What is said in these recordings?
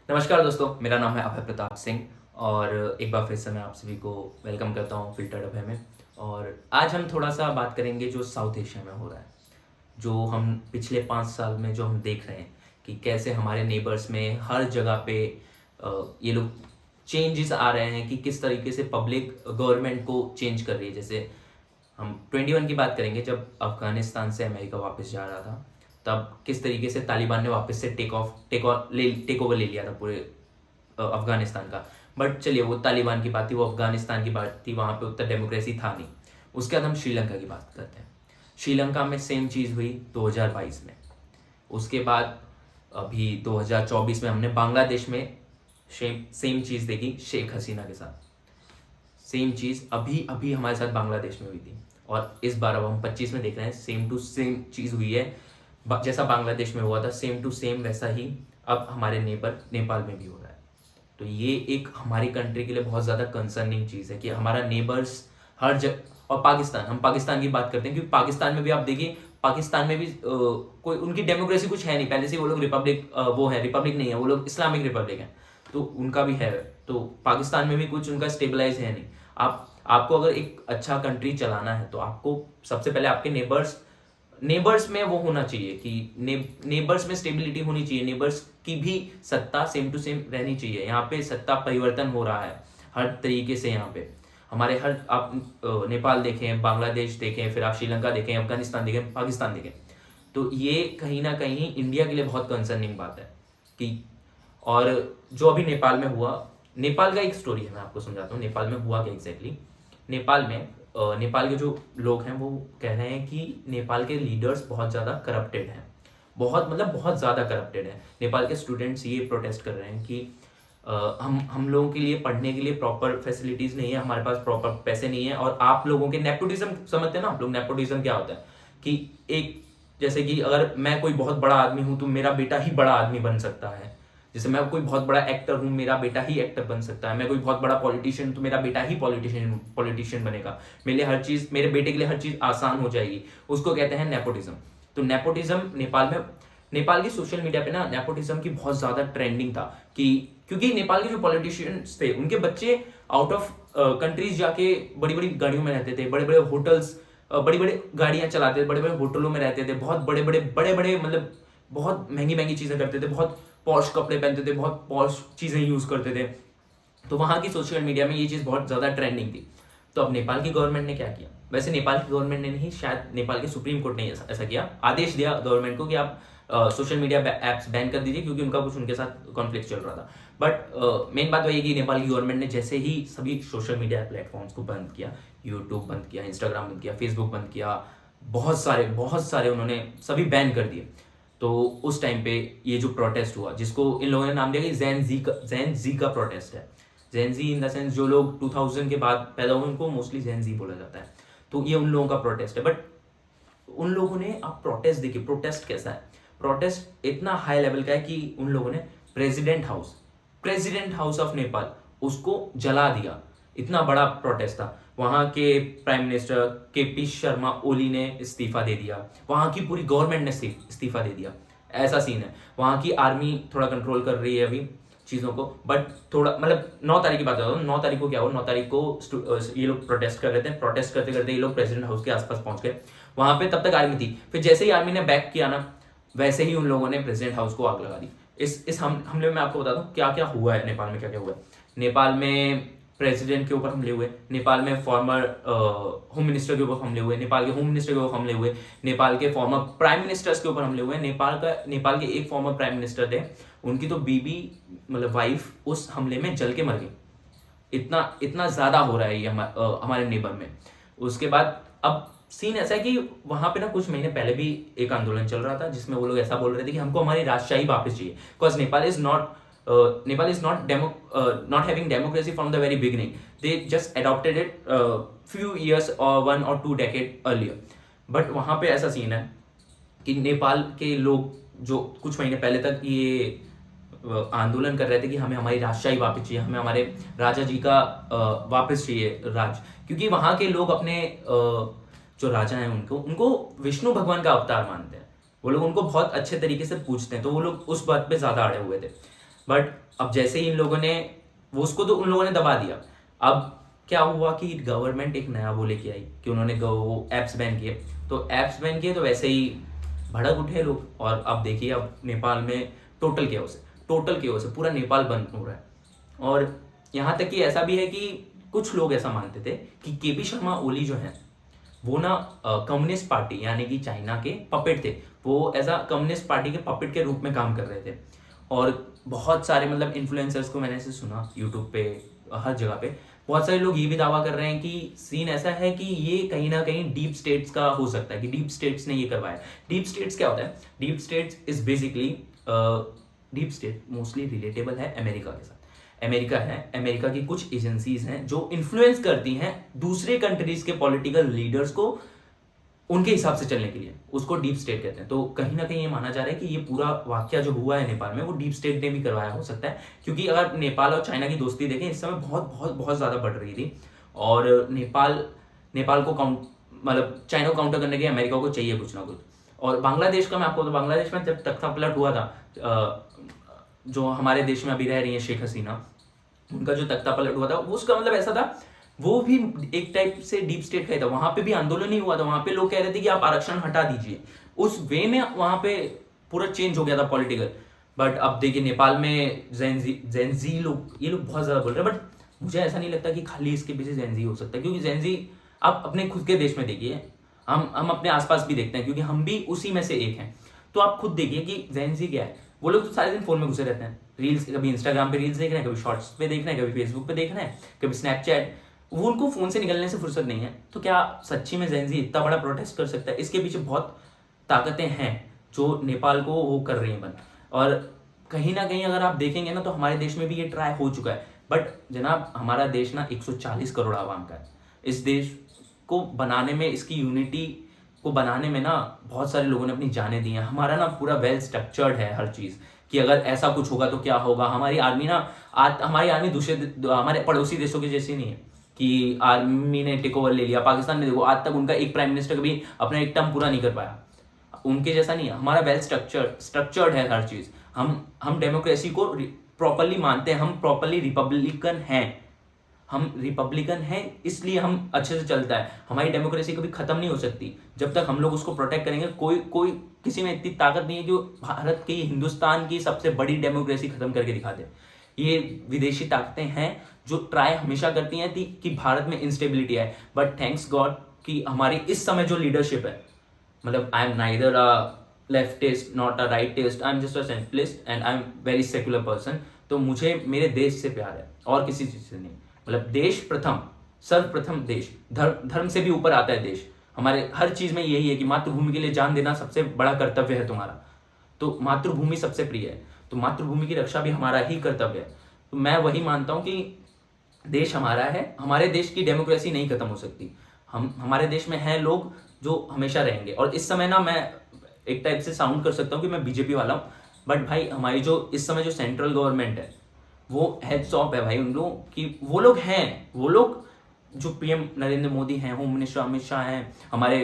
नमस्कार दोस्तों, मेरा नाम है अभय प्रताप सिंह और एक बार फिर से मैं आप सभी को वेलकम करता हूँ फ़िल्टर्ड अभय में। और आज हम थोड़ा-सा बात करेंगे जो साउथ एशिया में हो रहा है। जो हम पिछले 5 साल में जो हम देख रहे हैं कि कैसे हमारे नेबर्स में हर जगह पे ये लोग चेंजेस आ रहे हैं कि किस तरीके से पब्लिक गवर्नमेंट को चेंज कर रही है। जैसे हम 21 की बात करेंगे, जब अफ़गानिस्तान से अमेरिका वापस जा रहा था, तब किस तरीके से तालिबान ने वापस से टेक ओवर ले लिया था पूरे अफ़गानिस्तान का। बट चलिए, वो तालिबान की बात थी, वो अफ़गानिस्तान की बात थी, वहाँ पे उतना डेमोक्रेसी था नहीं। उसके बाद हम श्रीलंका की बात करते हैं। श्रीलंका में सेम चीज़ हुई 2022 में। उसके बाद अभी 2024 में हमने बांग्लादेश में सेम सेम चीज़ देखी शेख हसीना के साथ। सेम चीज़ अभी अभी हमारे साथ बांग्लादेश में हुई थी, और इस बार अब हम 25 में देख रहे हैं सेम टू सेम चीज़ हुई है। जैसा बांग्लादेश में हुआ था सेम टू सेम, वैसा ही अब हमारे नेबर नेपाल में भी हो रहा है। तो ये एक हमारी कंट्री के लिए बहुत ज़्यादा कंसर्निंग चीज़ है कि हमारा नेबर्स हर जगह। और पाकिस्तान, हम पाकिस्तान की बात करते हैं क्योंकि पाकिस्तान में भी आप देखिए, पाकिस्तान में भी कोई उनकी डेमोक्रेसी कुछ है नहीं, पहले से वो लोग रिपब्लिक वो है, रिपब्लिक नहीं है, वो लोग इस्लामिक रिपब्लिक है। तो उनका भी है, तो पाकिस्तान में भी कुछ उनका स्टेबलाइज है नहीं। आपको अगर एक अच्छा कंट्री चलाना है तो आपको सबसे पहले आपके नेबर्स में वो होना चाहिए कि नेबर्स में स्टेबिलिटी होनी चाहिए, नेबर्स की भी सत्ता सेम टू सेम रहनी चाहिए। यहाँ पे सत्ता परिवर्तन हो रहा है हर तरीके से। यहाँ पे हमारे हर आप नेपाल देखें, बांग्लादेश देखें, फिर आप श्रीलंका देखें, अफगानिस्तान देखें, पाकिस्तान देखें, तो ये कहीं ना कहीं इंडिया के लिए बहुत कंसर्निंग बात है कि। और जो अभी नेपाल में हुआ, नेपाल का एक स्टोरी है, मैं आपको समझाता हूँ नेपाल में हुआ क्या एग्जैक्टली। नेपाल में नेपाल के जो लोग हैं वो कह रहे हैं कि नेपाल के लीडर्स बहुत ज़्यादा करप्टेड हैं। बहुत मतलब बहुत ज़्यादा करप्टेड है। नेपाल के स्टूडेंट्स ये प्रोटेस्ट कर रहे हैं कि हम लोगों के लिए पढ़ने के लिए प्रॉपर फैसिलिटीज़ नहीं है, हमारे पास प्रॉपर पैसे नहीं है, और आप लोगों के नेपोटिज्म समझते हैं ना आप लोग, नेपोटिज्म क्या होता है कि एक, जैसे कि अगर मैं कोई बहुत बड़ा आदमी हूँ तो मेरा बेटा ही बड़ा आदमी बन सकता है। जैसे मैं कोई बहुत बड़ा एक्टर हूँ, मेरा बेटा ही एक्टर बन सकता है। मैं कोई बहुत बड़ा पॉलिटिशियन, तो मेरा बेटा ही पॉलिटिशियन बनेगा। मेरे लिए हर चीज़, मेरे बेटे के लिए हर चीज़ आसान हो जाएगी। उसको कहते हैं नेपोटिज्म। तो नेपोटिज्म नेपाल में, नेपाल की सोशल मीडिया पे ना नेपोटिज्म की बहुत ज़्यादा ट्रेंडिंग था कि, क्योंकि नेपाल के जो पॉलिटिशियंस थे उनके बच्चे आउट ऑफ कंट्रीज जाके बड़ी बड़ी गाड़ियों में रहते थे, बड़े बड़े होटल्स, बड़ी बड़ी गाड़ियाँ चलाते थे, बड़े बड़े होटलों में रहते थे, बहुत बड़े बड़े मतलब बहुत महंगी महंगी चीज़ें करते थे, बहुत पॉश कपड़े पहनते थे, बहुत पॉश चीज़ें यूज़ करते थे। तो वहाँ की सोशल मीडिया में ये चीज़ बहुत ज़्यादा ट्रेंडिंग थी। तो अब नेपाल की गवर्नमेंट ने क्या किया, वैसे नेपाल की गवर्नमेंट ने नहीं, शायद नेपाल के सुप्रीम कोर्ट ने ऐसा किया, आदेश दिया गवर्नमेंट को कि आप सोशल मीडिया ऐप्स बैन कर दीजिए, क्योंकि उनका कुछ उनके साथ कॉन्फ्लिक्ट चल रहा था। बट मेन बात वही है कि नेपाल की गवर्नमेंट ने जैसे ही सभी सोशल मीडिया प्लेटफॉर्म्स को बंद किया, यूट्यूब बंद किया, इंस्टाग्राम बंद किया, फेसबुक बंद किया, बहुत सारे उन्होंने सभी बैन कर दिए। तो उस टाइम पे ये जो प्रोटेस्ट हुआ, जिसको इन लोगों ने नाम दिया कि जैन जी का प्रोटेस्ट है। Jain ji in the sense, जो लोग 2000 के बाद पैदा हुए उनको मोस्टली जैन जी बोला जाता है। तो ये उन लोगों का प्रोटेस्ट है। बट उन लोगों ने, आप प्रोटेस्ट देखिए, प्रोटेस्ट कैसा है, प्रोटेस्ट इतना हाई लेवल का है कि उन लोगों ने प्रेसिडेंट हाउस ऑफ नेपाल उसको जला दिया। इतना बड़ा प्रोटेस्ट था। वहां के prime minister KP Sharma Oli ने इस्तीफा दे दिया, वहां की पूरी गवर्नमेंट ने इस्तीफा दे दिया। ऐसा सीन है। वहां की आर्मी थोड़ा कंट्रोल कर रही है अभी चीज़ों को, बट थोड़ा मतलब 9 तारीख की बात बता रहा हूँ। 9 तारीख को क्या हुआ, 9 तारीख को ये लोग प्रोटेस्ट कर रहे थे, प्रोटेस्ट करते करते ये लोग प्रेसिडेंट हाउस के आसपास पहुंच गए। वहां पे तब तक आर्मी थी, फिर जैसे ही आर्मी ने बैक किया ना, वैसे ही उन लोगों ने प्रेसिडेंट हाउस को आग लगा दी। इस हमले में मैं आपको बता दूं क्या क्या हुआ है नेपाल में, क्या क्या हुआ है। नेपाल में प्रेसिडेंट के ऊपर हमले हुए, नेपाल में फॉर्मर होम मिनिस्टर के ऊपर हमले हुए, नेपाल के होम मिनिस्टर के ऊपर हमले हुए, नेपाल के फॉर्मर प्राइम मिनिस्टर्स के ऊपर हमले हुए। नेपाल के एक फॉर्मर प्राइम मिनिस्टर थे, उनकी तो बीबी मतलब वाइफ उस हमले में जल के मर गई। इतना इतना ज्यादा हो रहा है ये हमारे नेबर में। उसके बाद अब सीन ऐसा है कि वहां पे ना कुछ महीने पहले भी एक आंदोलन चल रहा था, जिसमें वो लोग ऐसा बोल रहे थे कि हमको हमारी राजशाही वापस चाहिए, because Nepal is not having democracy from the very beginning. They just adopted it few years और 1 or 2 डेकेड अर्लियर। बट वहां पे ऐसा सीन है कि नेपाल के लोग जो कुछ महीने पहले तक ये आंदोलन कर रहे थे कि हमें हमारी राजशाही वापस चाहिए, हमें हमारे राजा जी का वापस चाहिए राज, क्योंकि वहाँ के लोग अपने जो राजा हैं उनको उनको विष्णु भगवान का अवतार मानते हैं। वो लोग उनको बहुत अच्छे तरीके से पूजते हैं, तो वो लोग उस बात पे ज़्यादा अड़े हुए थे। बट अब जैसे ही इन लोगों ने वो उसको तो उन लोगों ने दबा दिया। अब क्या हुआ कि गवर्नमेंट एक नया वो लेके आई कि उन्होंने वो ऐप्स बैन किए, तो ऐप्स बैन किए तो वैसे ही भड़क उठे लोग। और अब देखिए अब नेपाल में टोटल केओस है, टोटल केओस है, पूरा नेपाल बंद हो रहा है। और यहाँ तक कि ऐसा भी है कि कुछ लोग ऐसा मानते थे कि केपी शर्मा ओली जो है वो ना कम्युनिस्ट पार्टी यानी कि चाइना के पपेट थे, वो एज अ कम्युनिस्ट पार्टी के पपेट के रूप में काम कर रहे थे। और बहुत सारे मतलब इन्फ्लुएंसर्स को मैंने ऐसे सुना यूट्यूब पे, हर जगह पे बहुत सारे लोग ये भी दावा कर रहे हैं कि सीन ऐसा है कि ये कहीं ना कहीं डीप स्टेट्स का हो सकता है, कि डीप स्टेट्स ने ये करवाया। डीप स्टेट्स क्या होता है? Deep states is basically, deep state mostly relatable है अमेरिका के साथ। अमेरिका है, अमेरिका की कुछ एजेंसीज हैं जो इन्फ्लुएंस करती हैं दूसरे कंट्रीज के पॉलिटिकल लीडर्स को उनके हिसाब से चलने के लिए, उसको डीप स्टेट कहते हैं। तो कहीं ना कहीं ये माना जा रहा है कि ये पूरा वाकया जो हुआ है नेपाल में वो डीप स्टेट ने भी करवाया हो सकता है, क्योंकि अगर नेपाल और चाइना की दोस्ती देखें इस समय बहुत बहुत बहुत ज़्यादा बढ़ रही थी। और नेपाल को काउंट मतलब चाइना को काउंटर करने के लिए अमेरिका को चाहिए कुछ ना कुछ। और बांग्लादेश का मैं आपको तो बांग्लादेश में जब तख्ता पलट हुआ था, जो हमारे देश में अभी रह रही है शेख हसीना, उनका जो तख्ता पलट हुआ था उसका मतलब ऐसा था, वो भी एक टाइप से डीप स्टेट का ही था। वहां पे भी आंदोलन ही हुआ था, वहां पे लोग कह रहे थे कि आप आरक्षण हटा दीजिए, उस वे में वहां पे पूरा चेंज हो गया था पॉलिटिकल। बट अब देखिए नेपाल में जेनजी लोग, ये लोग बहुत ज्यादा बोल रहे हैं। बट मुझे ऐसा नहीं लगता कि खाली इसके पीछे जेनजी हो सकता है, क्योंकि जेनजी आप अपने खुद के देश में देखिए, हम अपने आसपास भी देखते हैं, क्योंकि हम भी उसी में से एक हैं। तो आप खुद देखिए कि जेनजी क्या है, वो लोग तो सारे दिन फोन में घुसे रहते हैं, रील्स, कभी इंस्टाग्राम पे रील्स देख रहे हैं, कभी शॉर्ट्स पे देख रहे हैं, कभी फेसबुक पे देख रहे हैं, कभी स्नैपचैट, वो उनको फोन से निकलने से फुर्सत नहीं है। तो क्या सच्ची में जेनजी इतना बड़ा प्रोटेस्ट कर सकता है? इसके पीछे बहुत ताकतें हैं जो नेपाल को वो कर रही हैं बंद। और कहीं ना कहीं अगर आप देखेंगे ना तो हमारे देश में भी ये ट्राई हो चुका है। बट जनाब हमारा देश ना 140 करोड़ आवाम का है। इस देश को बनाने में, इसकी यूनिटी को बनाने में ना बहुत सारे लोगों ने अपनी जानें दी हैं। हमारा ना पूरा वेल स्ट्रक्चर्ड है हर चीज़, कि अगर ऐसा कुछ होगा तो क्या होगा। हमारी आर्मी ना हमारी आर्मी दूसरे हमारे पड़ोसी देशों की जैसी नहीं है कि आर्मी ने टेक ओवर ले लिया। पाकिस्तान में देखो आज तक उनका एक प्राइम मिनिस्टर कभी अपना एक टर्म पूरा नहीं कर पाया, उनके जैसा नहीं है। हमारा वेल स्ट्रक्चर्ड है हर चीज़। हम डेमोक्रेसी को प्रॉपरली मानते हैं, हम प्रॉपरली रिपब्लिकन हैं। हम रिपब्लिकन हैं इसलिए हम अच्छे से चलता है। हमारी डेमोक्रेसी कभी खत्म नहीं हो सकती जब तक हम लोग उसको प्रोटेक्ट करेंगे। कोई किसी में इतनी ताकत नहीं है कि वो भारत की, हिंदुस्तान की सबसे बड़ी डेमोक्रेसी खत्म करके दिखा दे। ये विदेशी ताकतें हैं जो ट्राई हमेशा करती हैं कि भारत में इंस्टेबिलिटी आए। बट थैंक्स गॉड कि हमारी इस समय जो लीडरशिप है, मतलब I am neither a leftist not a rightist, I am just a centralist and I am very secular person. तो मुझे मेरे देश से प्यार है और किसी चीज से नहीं। मतलब देश प्रथम, सर्वप्रथम देश, धर्म से भी ऊपर आता है देश। हमारे हर चीज में यही है कि मातृभूमि के लिए जान देना सबसे बड़ा कर्तव्य है तुम्हारा। तो मातृभूमि सबसे प्रिय है, तो मातृभूमि की रक्षा भी हमारा ही कर्तव्य है। तो मैं वही मानता हूं कि देश हमारा है, हमारे देश की डेमोक्रेसी नहीं खत्म हो सकती। हमारे देश में हैं लोग जो हमेशा रहेंगे। और इस समय ना मैं एक टाइप से साउंड कर सकता हूँ कि मैं बीजेपी वाला हूँ, बट भाई हमारी जो इस समय जो सेंट्रल गवर्नमेंट है वो हेड्स ऑफ है भाई उन लोगों की। वो लोग जो पीएम नरेंद्र मोदी हैं, होम मिनिस्टर अमित शाह हैं, हमारे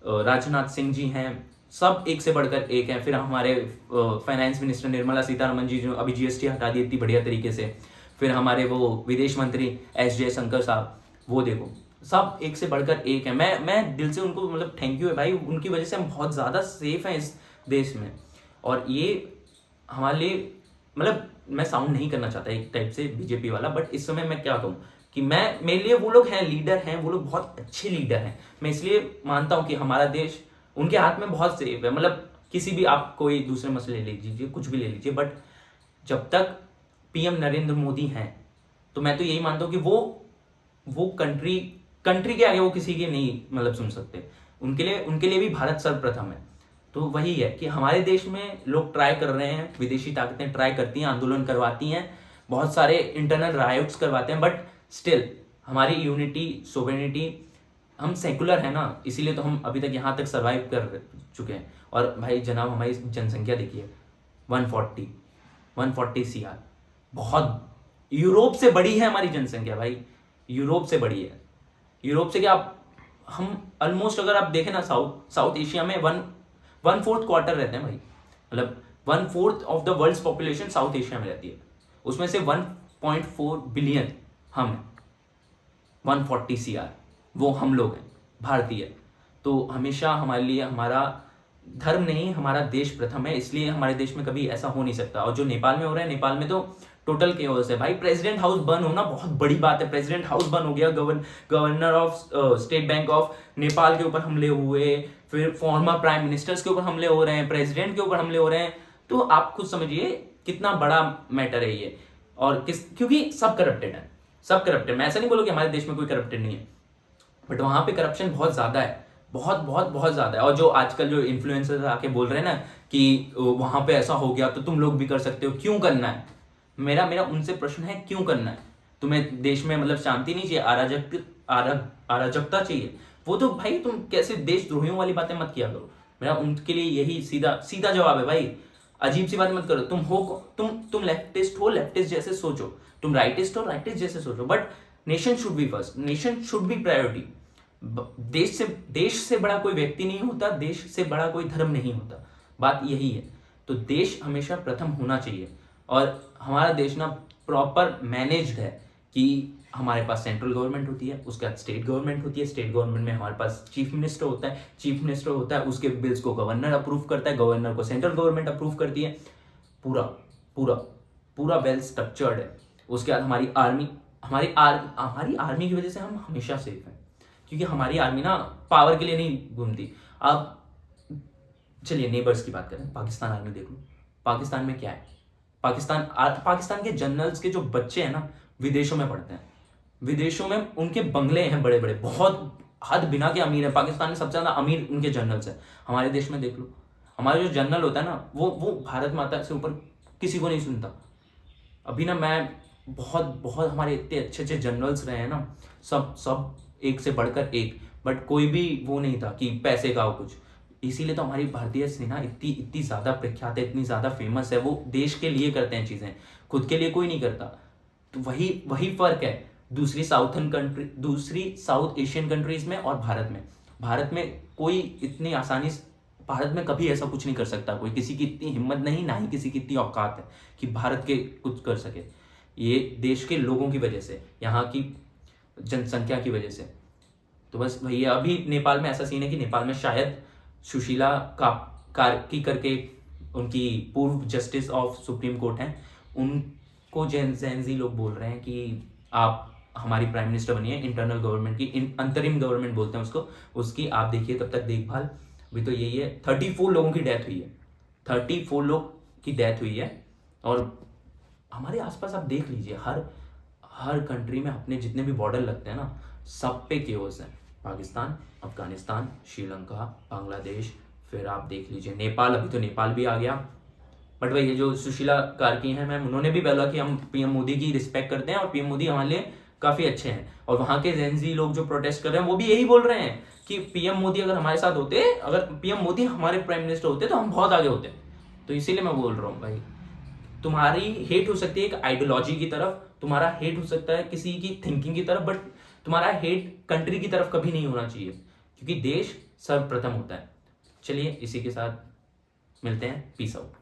राजनाथ सिंह जी हैं, सब एक से बढ़कर एक हैं। फिर हमारे फाइनेंस मिनिस्टर निर्मला सीतारमन जी जो अभी जीएसटी हटा दी इतनी बढ़िया तरीके से। फिर हमारे वो विदेश मंत्री एस जयशंकर साहब, वो देखो सब एक से बढ़कर एक है। मैं दिल से उनको मतलब थैंक यू है भाई, उनकी वजह से हम बहुत ज़्यादा सेफ हैं इस देश में। और ये हमारे लिए मतलब मैं साउंड नहीं करना चाहता एक टाइप से बीजेपी वाला, बट इस समय मैं क्या कहूँ कि मेरे लिए वो लोग हैं, लीडर हैं, वो लोग बहुत अच्छे लीडर हैं। मैं इसलिए मानता हूँ कि हमारा देश उनके हाथ में बहुत सेफ है। मतलब किसी भी आप कोई दूसरे मसले ले लीजिए, कुछ भी ले लीजिए, बट जब तक पीएम नरेंद्र मोदी हैं तो मैं तो यही मानता हूँ कि वो कंट्री के आगे वो किसी के नहीं मतलब सुन सकते। उनके लिए भी भारत सर्वप्रथम है। तो वही है कि हमारे देश में लोग ट्राई कर रहे हैं, विदेशी ताकतें ट्राई करती हैं, आंदोलन करवाती हैं, बहुत सारे इंटरनल राइट्स करवाते हैं, बट स्टिल हमारी यूनिटी, सोवेनिटी, हम सेकुलर है ना, इसीलिए तो हम अभी तक यहाँ तक सर्वाइव कर चुके हैं। और भाई जनाब हमारी जनसंख्या देखिए 140 सीआर, बहुत यूरोप से बड़ी है हमारी जनसंख्या भाई, यूरोप से बड़ी है। यूरोप से क्या हम ऑलमोस्ट अगर आप देखें ना साउथ एशिया में 1/4 क्वार्टर रहते हैं भाई। मतलब 1/4 of the world's population South Asia में रहती है, उसमें से 1.4 बिलियन हम हैं, 140 CR वो हम लोग हैं भारतीय। तो हमेशा हमारे लिए हमारा धर्म नहीं, हमारा देश प्रथम है, इसलिए हमारे देश में कभी ऐसा हो नहीं सकता। और जो नेपाल में हो रहा है, नेपाल में तो टोटल केओस है भाई। प्रेसिडेंट हाउस बर्न होना बहुत बड़ी बात है, प्रेसिडेंट हाउस बर्न हो गया, governor of state bank of Nepal के ऊपर हमले हुए, फिर फॉर्मर प्राइम मिनिस्टर्स के ऊपर हमले हो रहे हैं, प्रेसिडेंट के ऊपर हमले हो रहे हैं। तो आप खुद समझिए कितना बड़ा मैटर है ये। और क्योंकि सब करप्टेड है, सब करप्टेड। मैं ऐसा नहीं बोलूँ कि हमारे देश में कोई करप्टेड नहीं है, बट वहां पे करप्शन बहुत ज्यादा है, बहुत बहुत बहुत ज्यादा है। और जो आजकल जो इन्फ्लुएंसर्स आके बोल रहे हैं ना कि वहां पे ऐसा हो गया तो तुम लोग भी कर सकते हो, क्यों करना है? मेरा मेरा उनसे प्रश्न है, क्यों करना है? तुम्हें देश में मतलब शांति नहीं चाहिए, अराजकता चाहिए? वो तो भाई तुम कैसे देशद्रोहियों वाली बातें मत किया करो। मेरा उनके लिए यही सीधा सीधा जवाब है भाई, अजीब सी बात मत करो। तुम लेफ्टिस्ट हो, लेफ्टिस्ट जैसे सोचो, तुम राइटिस्ट हो, राइटिस्ट जैसे सोचो, but nation should be first, nation should be priority. देश से बड़ा कोई व्यक्ति नहीं होता, देश से बड़ा कोई धर्म नहीं होता, बात यही है। तो देश हमेशा प्रथम होना चाहिए। और हमारा देश ना प्रॉपर मैनेज्ड है कि हमारे पास सेंट्रल गवर्नमेंट होती है, उसके बाद स्टेट गवर्नमेंट होती है, स्टेट गवर्नमेंट में हमारे पास चीफ मिनिस्टर होता है, चीफ मिनिस्टर होता है, उसके बिल्स को गवर्नर अप्रूव करता है, गवर्नर को सेंट्रल गवर्नमेंट अप्रूव करती है। पूरा पूरा पूरा वेल स्ट्रक्चर्ड है। उसके बाद हमारी आर्मी, हमारी आर्मी की वजह से हम हमेशा सेफ हैं, क्योंकि हमारी आर्मी ना पावर के लिए नहीं घूमती। अब चलिए नेबर्स की बात करें, पाकिस्तान आर्मी देख लो, पाकिस्तान में क्या है? पाकिस्तान के जनरल्स के जो बच्चे हैं ना विदेशों में पढ़ते हैं, विदेशों में उनके बंगले हैं बड़े बड़े, बहुत हद बिना के अमीर है। पाकिस्तान में सबसे ज्यादा अमीर उनके जनरल्स हैं। हमारे देश में देख लो, हमारा जो जनरल होता है ना वो भारत माता से ऊपर किसी को नहीं सुनता। अभी ना मैं बहुत बहुत हमारे इतने अच्छे अच्छे जनरल्स रहे हैं ना, सब एक से बढ़कर एक, बट कोई भी वो नहीं था कि पैसे का हो कुछ। इसीलिए तो हमारी भारतीय सेना इतनी इतनी ज़्यादा प्रख्यात है, इतनी ज़्यादा फेमस है। वो देश के लिए करते हैं चीज़ें, खुद के लिए कोई नहीं करता। तो वही फ़र्क है दूसरी साउथ एशियन कंट्रीज़ में और भारत में। भारत में कोई इतनी आसानी से, भारत में कभी ऐसा कुछ नहीं कर सकता कोई, किसी की इतनी हिम्मत नहीं, ना ही किसी की इतनी औकात है कि भारत के कुछ कर सके। ये देश के लोगों की वजह से, यहाँ की जनसंख्या की वजह से। तो बस भैया अभी नेपाल में ऐसा सीन है कि नेपाल में शायद सुशीला कार्की करके उनकी पूर्व जस्टिस ऑफ सुप्रीम कोर्ट हैं, उनको जेनजी लोग बोल रहे हैं कि आप हमारी प्राइम मिनिस्टर बनिए, इंटरनल गवर्नमेंट की, अंतरिम गवर्नमेंट बोलते हैं उसको, उसकी आप देखिए तब तक देखभाल। अभी तो यही है, 34 लोगों की डेथ हुई है, 34 लोग की डेथ हुई है। और हमारे आसपास आप देख लीजिए, हर कंट्री में अपने जितने भी बॉर्डर लगते हैं ना, सब पे केओस है। पाकिस्तान, अफगानिस्तान, श्रीलंका, बांग्लादेश, फिर आप देख लीजिए नेपाल, अभी तो नेपाल भी आ गया। बट वही ये जो सुशीला कार्की हैं मैम, उन्होंने भी बोला कि हम पीएम मोदी की रिस्पेक्ट करते हैं और पीएम मोदी हमारे लिए काफ़ी अच्छे हैं। और वहाँ के जेनजी लोग जो प्रोटेस्ट कर रहे हैं वो भी यही बोल रहे हैं कि पीएम मोदी अगर हमारे साथ होते, अगर पीएम मोदी हमारे प्राइम मिनिस्टर होते तो हम बहुत आगे होते। तो इसीलिए मैं बोल रहा हूँ भाई, तुम्हारी हेट हो सकती है एक आइडियोलॉजी की तरफ, तुम्हारा हेट हो सकता है किसी की थिंकिंग की तरफ, बट तुम्हारा हेट कंट्री की तरफ कभी नहीं होना चाहिए, क्योंकि देश सर्वप्रथम होता है। चलिए इसी के साथ मिलते हैं, पीस आउट।